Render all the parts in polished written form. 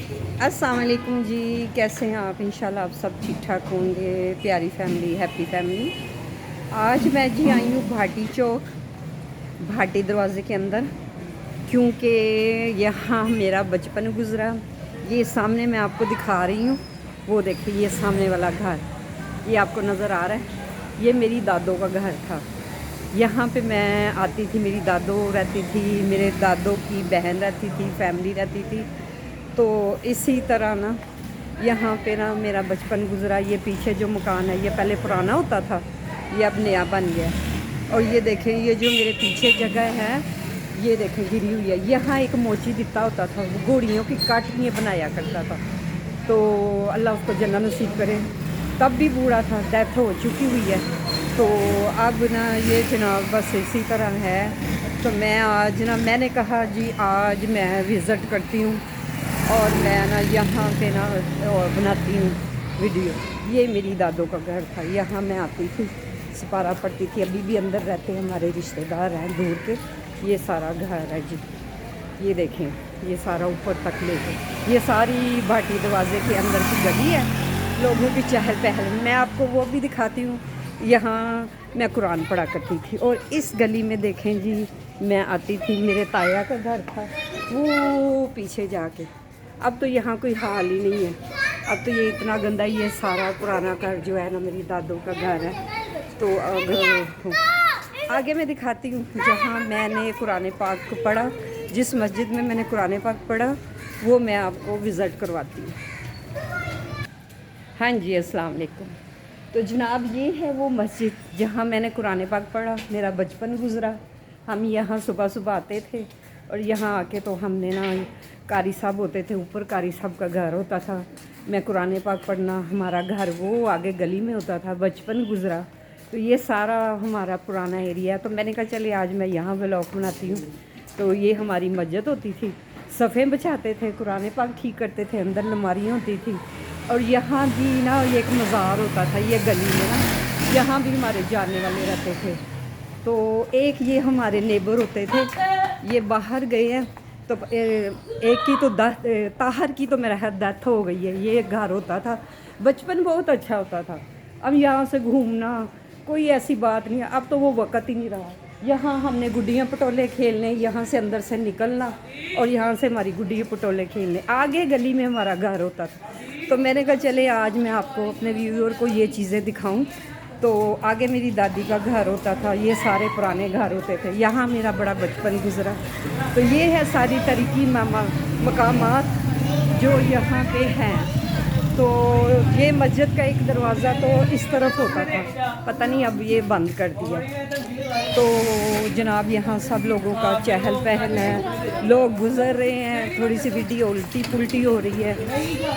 अस्सलाम वालेकुम जी, कैसे हैं आप? इंशाल्लाह आप सब ठीक ठाक होंगे। प्यारी फैमिली, हैप्पी फैमिली। आज मैं जी आई हूँ भाटी चौक, भाटी दरवाज़े के अंदर, क्योंकि यहाँ मेरा बचपन गुज़रा। ये सामने मैं आपको दिखा रही हूँ, वो देखिए ये सामने वाला घर, ये आपको नज़र आ रहा है, ये मेरी दादों का घर था। यहाँ पे मैं आती थी, मेरी दादो रहती थी, मेरे दादों की बहन रहती थी, फैमिली रहती थी। तो इसी तरह ना यहाँ पे ना मेरा बचपन गुज़रा। ये पीछे जो मकान है ये पहले पुराना होता था, ये अब नया बन गया। और ये देखें, ये जो मेरे पीछे जगह है ये देखें गिरी हुई है। यहाँ एक मोची दिता होता था, वो घोड़ियों की काटनियाँ बनाया करता था। तो अल्लाह उसको जन्नत नसीब करे। तब भी बूढ़ा था, डेथ हो चुकी हुई है। तो अब ना ये जनाब बस इसी तरह है। तो मैं आज ना मैंने कहा जी आज मैं विज़िट करती हूँ और मैं ना यहाँ पे ना और बनाती हूँ वीडियो। ये मेरी दादों का घर था, यहाँ मैं आती थी, सिपारा पढ़ती थी। अभी भी अंदर रहते हैं, हमारे रिश्तेदार हैं दूर के। ये सारा घर है जी, ये देखें, ये सारा ऊपर तक लेके, ये सारी भाटी दरवाज़े के अंदर की गली है, लोगों की चहल पहल। मैं आपको वो भी दिखाती हूँ। यहाँ मैं कुरान पढ़ा करती थी और इस गली में देखें जी मैं आती थी, मेरे ताया का घर था वो पीछे जाके। अब तो यहाँ कोई हाल ही नहीं है, अब तो ये इतना गंदा ही है सारा। पुराना घर जो है ना मेरी दादों का घर है। तो अगर आगे मैं दिखाती हूँ जहाँ मैंने कुरान पाक को पढ़ा, जिस मस्जिद में मैंने कुरान पाक पढ़ा वो मैं आपको विज़िट करवाती हूँ। हाँ जी, अस्सलाम वालेकुम। तो जनाब ये है वो मस्जिद जहाँ मैंने कुरान पाक पढ़ा, मेरा बचपन गुज़रा। हम यहाँ सुबह सुबह आते थे और यहाँ आके तो हमने ना, कारी साहब होते थे ऊपर, कारी साहब का घर होता था, मैं कुरान पाक पढ़ना, हमारा घर वो आगे गली में होता था, बचपन गुज़रा। तो ये सारा हमारा पुराना एरिया। तो मैंने कहा चलिए आज मैं यहाँ व्लॉग बनाती हूँ। तो ये हमारी मस्जिद होती थी, सफ़े बचाते थे, कुरान पाक ठीक करते थे, अंदर अलमारियाँ होती थी। और यहाँ भी ना ये एक मज़ार होता था, ये गली में ना, यहाँ भी हमारे जानने वाले रहते थे। तो एक ये हमारे नेबर होते थे, ये बाहर गए हैं। तो एक की तो ताहर की तो मेरा डेथ हो गई है। ये एक घर होता था, बचपन बहुत अच्छा होता था। अब यहाँ से घूमना कोई ऐसी बात नहीं है, अब तो वो वक़्त ही नहीं रहा। यहाँ हमने गुड्डियाँ पटोले खेलने, यहाँ से अंदर से निकलना और यहाँ से हमारी गुड्डियाँ पटोले खेलने, आगे गली में हमारा घर होता था। तो मैंने कहा चले आज मैं आपको अपने व्यूअर को ये चीज़ें दिखाऊं। तो आगे मेरी दादी का घर होता था, ये सारे पुराने घर होते थे, यहाँ मेरा बड़ा बचपन गुज़रा। तो ये है सारी तरीकी मकामात जो यहाँ पे हैं। तो ये मस्जिद का एक दरवाज़ा तो इस तरफ होता था, पता नहीं अब ये बंद कर दिया। तो जनाब यहाँ सब लोगों का चहल पहल है, लोग गुज़र रहे हैं, थोड़ी सी वीडियो उल्टी पुल्टी हो रही है।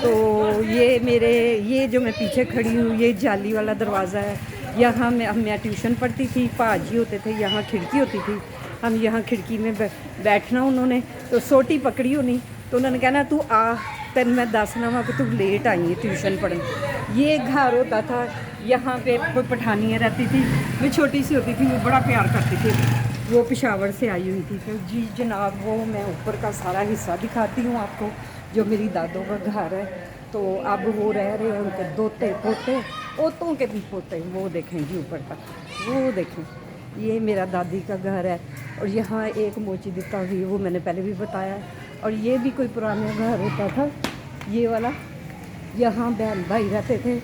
तो ये जो मैं पीछे खड़ी हूँ ये जाली वाला दरवाज़ा है। यहाँ मैं ट्यूशन पढ़ती थी, पाजी होते थे, यहाँ खिड़की होती थी, हम यहाँ खिड़की में बैठना। उन्होंने तो सोटी पकड़ी होनी, तो उन्होंने कहना तू आ, तेन मैं दसना वा कि तू लेट आई है ट्यूशन पढ़ने। ये घर होता था, यहाँ पे कोई पठानियाँ रहती थी, मैं छोटी सी होती थी, वो बड़ा प्यार करती थी, वो पेशावर से आई हुई थी। तो जी जनाब वो मैं ऊपर का सारा हिस्सा दिखाती हूँ आपको, जो मेरी दादों का घर है। तो अब वो रह रहे हैं, उनके दोते पोते, पोतों के भी पोते, वो देखें जी ऊपर तक, वो देखें। ये मेरा दादी का घर है और यहाँ एक मोची दिता हुई, वो मैंने पहले भी बताया। और ये भी कोई पुराना घर होता था, ये वाला, यहाँ बहन भाई रहते थे,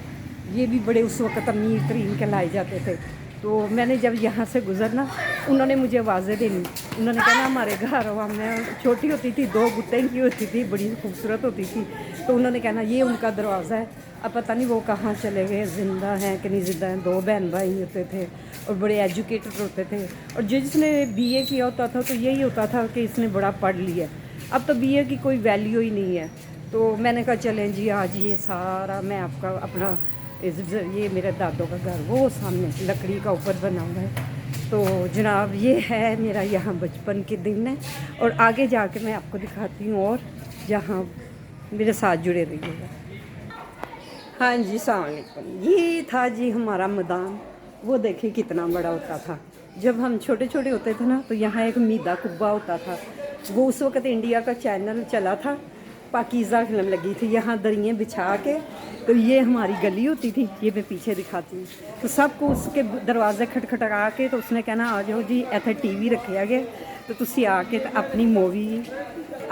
ये भी बड़े उस वक़्त अमीर तरीन कहलाए जाते थे। तो मैंने जब यहाँ से गुज़रना, उन्होंने मुझे आवाज़ें देनी, उन्होंने कहना हमारे घर आओ। मैं छोटी होती थी, 2 गुत्तें की होती थी, बड़ी खूबसूरत होती थी। तो उन्होंने कहना ये उनका दरवाज़ा है। अब पता नहीं वो कहाँ चले गए, ज़िंदा हैं कि नहीं ज़िंदा हैं। 2 बहन भाई होते थे और बड़े एजुकेटेड होते थे। और जिसने बीए किया होता था तो यही होता था कि इसने बड़ा पढ़ लिया। अब तो बीए की कोई वैल्यू ही नहीं है। तो मैंने कहा चलें जी आज ये सारा मैं आपका अपना ये मेरे दादों का घर वो सामने लकड़ी का ऊपर बना हुआ है। तो जनाब ये है मेरा यहाँ बचपन के दिन है और आगे जाके मैं आपको दिखाती हूँ और जहाँ मेरे साथ जुड़े रहिएगा। हाँ जी, अस्सलाम वालेकुम। ये था जी हमारा मैदान, वो देखिए कितना बड़ा होता था। जब हम छोटे छोटे होते थे ना तो यहाँ एक मीदा कुब्बा होता था, वो उस वक़्त इंडिया का चैनल चला था। पाकीज़ा फिल्म लगी थी, यहाँ दरियाँ बिछा के, तो ये हमारी गली होती थी, ये मैं पीछे दिखाती हूँ। तो सबको उसके दरवाजे खटखटा के तो उसने कहना आ जाओ जी, इत्थे टीवी रखे गए, तो तुसी आके तो अपनी मूवी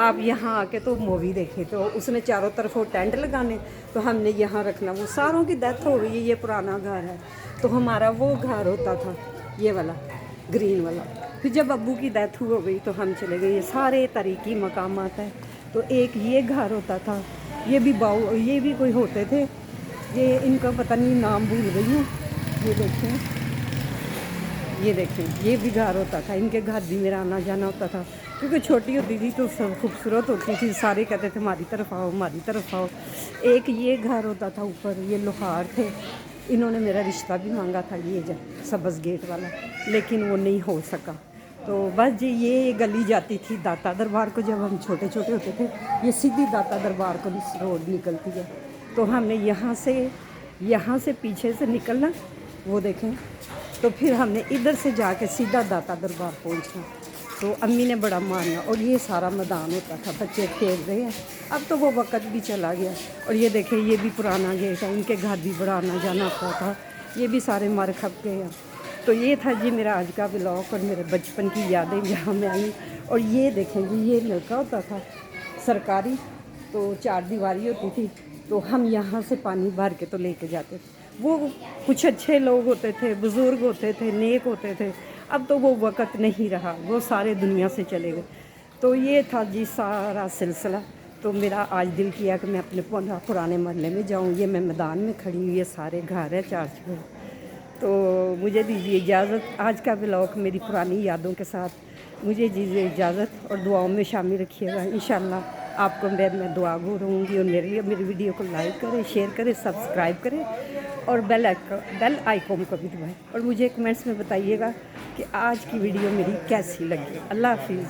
आप यहाँ आके तो मूवी देखे। तो उसने चारों तरफ वो टेंट लगाने, तो हमने यहाँ रखना। वो सारों की डेथ हो गई है, ये पुराना घर है। तो हमारा वो घर होता था ये वाला ग्रीन वाला। फिर जब अब्बू की डेथ हो गई तो हम चले गए। ये सारे तरीकी मकामात है। तो एक ये घर होता था, ये भी बाऊ, ये भी कोई होते थे, ये इनका पता नहीं नाम भूल गई हूँ। ये देखें, ये देखें, ये भी घर होता था। इनके घर भी मेरा आना जाना होता था, क्योंकि छोटी होती थी तो सब खूबसूरत होती थी। सारे कहते थे हमारी तरफ आओ, हमारी तरफ आओ। एक ये घर होता था ऊपर, ये लोहार थे। इन्होंने मेरा रिश्ता भी मांगा था, ये सब्ज़ गेट वाला, लेकिन वो नहीं हो सका। तो बस जी ये गली जाती थी दाता दरबार को। जब हम छोटे छोटे होते थे, ये सीधी दाता दरबार को रोड निकलती है। तो हमने यहाँ से पीछे से निकलना, वो देखें, तो फिर हमने इधर से जाके सीधा दाता दरबार पहुँचना। तो अम्मी ने बड़ा मारना। और ये सारा मैदान होता था, बच्चे खेल रहे हैं। अब तो वो वक्त भी चला गया। और ये देखें, ये भी पुराना गेट है, इनके घर भी बड़ा आना जाना होता था। ये भी सारे मर खप गए हैं। तो ये था जी मेरा आज का व्लॉग और मेरे बचपन की यादें जहाँ मैं आई। और ये देखें जी, ये नलका होता था सरकारी, तो 4 दीवारी होती थी, तो हम यहाँ से पानी भर के तो लेके जाते थे। वो कुछ अच्छे लोग होते थे, बुज़ुर्ग होते थे, नेक होते थे। अब तो वो वक़्त नहीं रहा, वो सारे दुनिया से चले गए। तो ये था जी सारा सिलसिला। तो मेरा आज दिल किया कि मैं अपने पुराने मोहल्ले में जाऊँ। ये मैं मैदान में खड़ी हुई, ये सारे घर है 4 चौर। तो मुझे दीजिए इजाज़त, आज का व्लॉग मेरी पुरानी यादों के साथ। मुझे दीजिए इजाज़त और दुआओं में शामिल रखिएगा। इंशाल्लाह आपको मैं दुआ गो रहूँगी। और मेरी वीडियो को लाइक करें, शेयर करें, सब्सक्राइब करें और बेल आइकॉन को भी दबाएं। और मुझे कमेंट्स में बताइएगा कि आज की वीडियो मेरी कैसी लगी। अल्लाह हाफिज़।